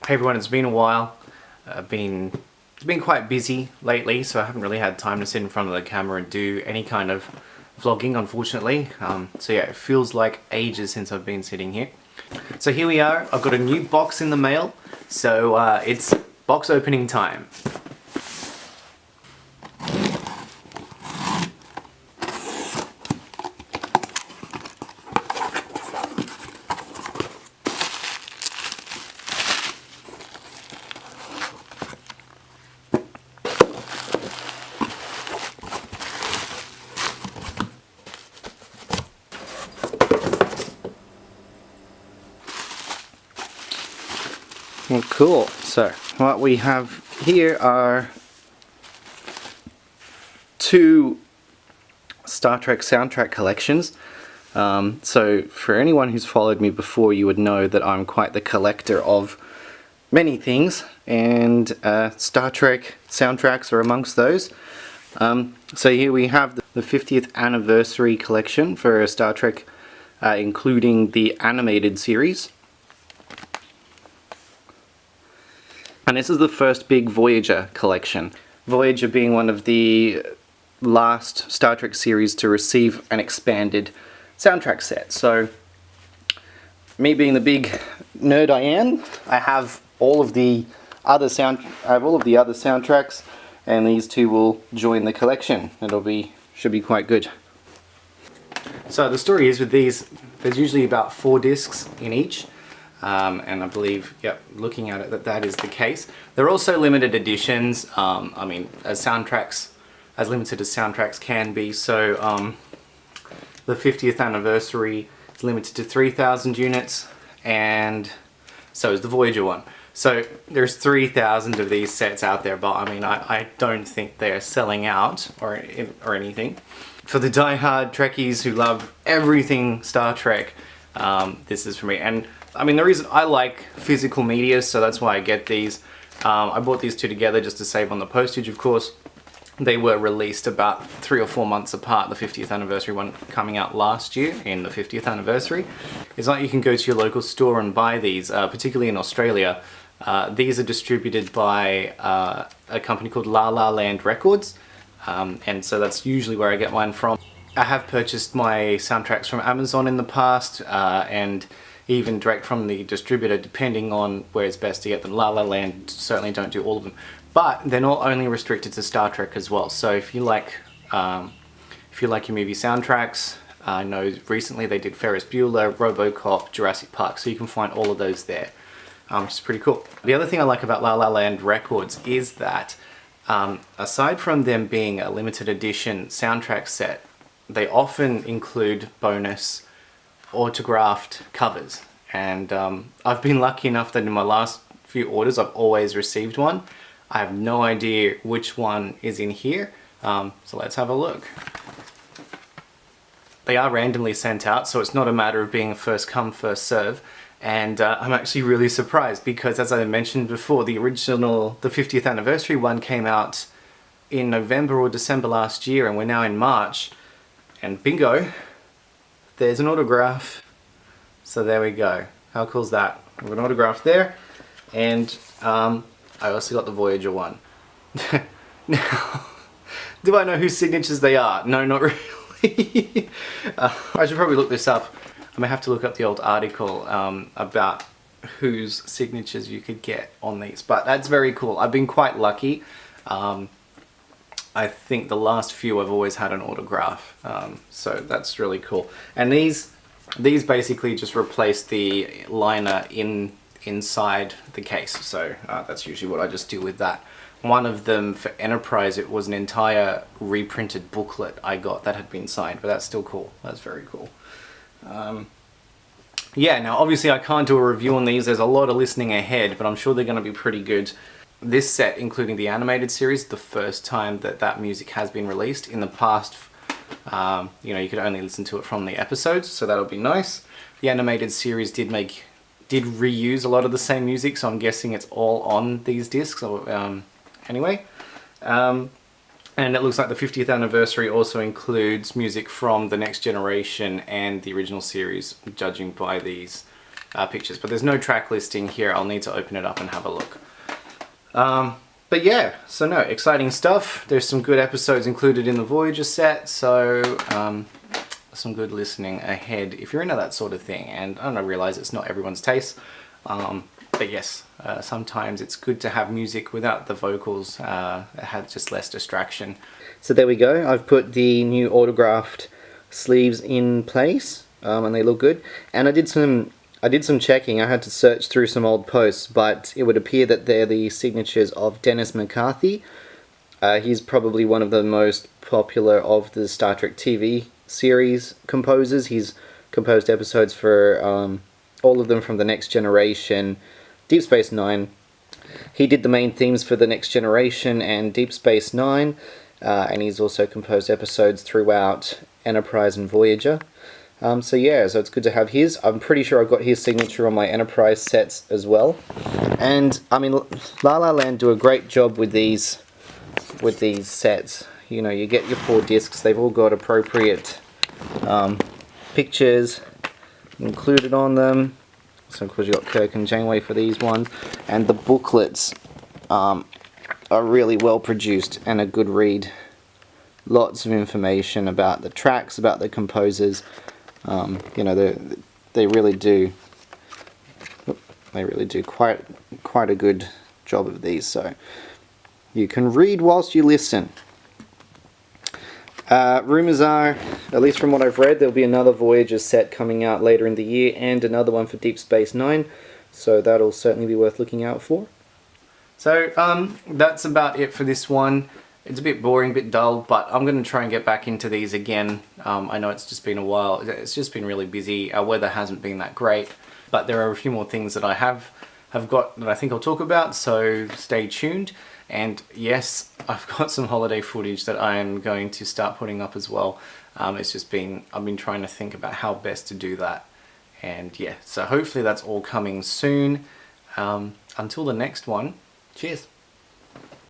Hey everyone, it's been a while. It's been quite busy lately, so I haven't really had time to sit in front of the camera and do any kind of vlogging, unfortunately. So yeah, it feels like ages since I've been sitting here. So here we are. I've got a new box in the mail, so it's box opening time. Well, cool. So what we have here are two Star Trek soundtrack collections. So for anyone who's followed me before, you would know that I'm quite the collector of many things, and Star Trek soundtracks are amongst those. So here we have the 50th anniversary collection for Star Trek, including the animated series. And this is the first big Voyager collection. Voyager being one of the last Star Trek series to receive an expanded soundtrack set. So, me being the big nerd I am, I have all of the other soundtracks, and these two will join the collection. Should be quite good. So the story is with these, there's usually about 4 discs in each. And I believe, yep, looking at it, that is the case. They're also limited editions. I mean, as limited as soundtracks can be. So the 50th anniversary is limited to 3,000 units, and so is the Voyager one. So there's 3,000 of these sets out there, but I mean, I don't think they're selling out or anything. For the die-hard Trekkies who love everything Star Trek, this is for me. And I mean, the reason I like physical media, so that's why I get these. I bought these two together just to save on the postage, of course. They were released about 3 or 4 months apart, the 50th anniversary one coming out last year in the 50th anniversary. It's like you can go to your local store and buy these, particularly in Australia. These are distributed by a company called La La Land Records, and so that's usually where I get mine from. I have purchased my soundtracks from Amazon in the past, and even direct from the distributor, depending on where it's best to get them. La La Land certainly don't do all of them, but they're not only restricted to Star Trek as well. So if you like your movie soundtracks, I know recently they did Ferris Bueller, RoboCop, Jurassic Park, so you can find all of those there, which is pretty cool. The other thing I like about La La Land Records is that aside from them being a limited edition soundtrack set, they often include bonus autographed covers, and I've been lucky enough that in my last few orders I've always received one. I have no idea which one is in here, so let's have a look. They are randomly sent out, so it's not a matter of being a first come first serve, and I'm actually really surprised because, as I mentioned before, the 50th anniversary one came out in November or December last year, and we're now in March, and bingo, there's an autograph. So there we go. How cool is that? We have an autograph there, and I also got the Voyager one. Now, do I know whose signatures they are? No, not really. I should probably look this up. I may have to look up the old article about whose signatures you could get on these, but that's very cool. I've been quite lucky. I think the last few I've always had an autograph, so that's really cool. And these basically just replace the liner inside the case, so that's usually what I just do with that. One of them for Enterprise, it was an entire reprinted booklet I got that had been signed, but that's still cool. That's very cool. Yeah, now obviously I can't do a review on these, there's a lot of listening ahead, but I'm sure they're going to be pretty good. This set, including the animated series, the first time that music has been released. In the past, you know, you could only listen to it from the episodes, so that'll be nice. The animated series did reuse a lot of the same music, so I'm guessing it's all on these discs. Anyway, and it looks like the 50th anniversary also includes music from The Next Generation and the original series, judging by these pictures. But there's no track listing here. I'll need to open it up and have a look. But yeah, so no, exciting stuff. There's some good episodes included in the Voyager set, so some good listening ahead if you're into that sort of thing. And I realize it's not everyone's taste, but yes, sometimes it's good to have music without the vocals. It has just less distraction. So there we go. I've put the new autographed sleeves in place, and they look good. And I did some checking. I had to search through some old posts, but it would appear that they're the signatures of Dennis McCarthy. He's probably one of the most popular of the Star Trek TV series composers. He's composed episodes for all of them from The Next Generation, Deep Space Nine. He did the main themes for The Next Generation and Deep Space Nine, and he's also composed episodes throughout Enterprise and Voyager. So yeah, so it's good to have his. I'm pretty sure I've got his signature on my Enterprise sets as well. And I mean, La La Land do a great job with these sets. You know, you get your 4 discs. They've all got appropriate pictures included on them. So of course you've got Kirk and Janeway for these ones. And the booklets are really well produced and a good read. Lots of information about the tracks, about the composers. You know, they really do quite a good job of these. So you can read whilst you listen. Rumours are, at least from what I've read, there'll be another Voyager set coming out later in the year and another one for Deep Space Nine, so that'll certainly be worth looking out for. So that's about it for this one. It's a bit boring, a bit dull, but I'm going to try and get back into these again. I know it's just been a while. It's just been really busy. Our weather hasn't been that great, but there are a few more things that I have got that I think I'll talk about, so stay tuned. And yes, I've got some holiday footage that I am going to start putting up as well. It's just been, I've been trying to think about how best to do that. And yeah, so hopefully that's all coming soon. Until the next one, cheers.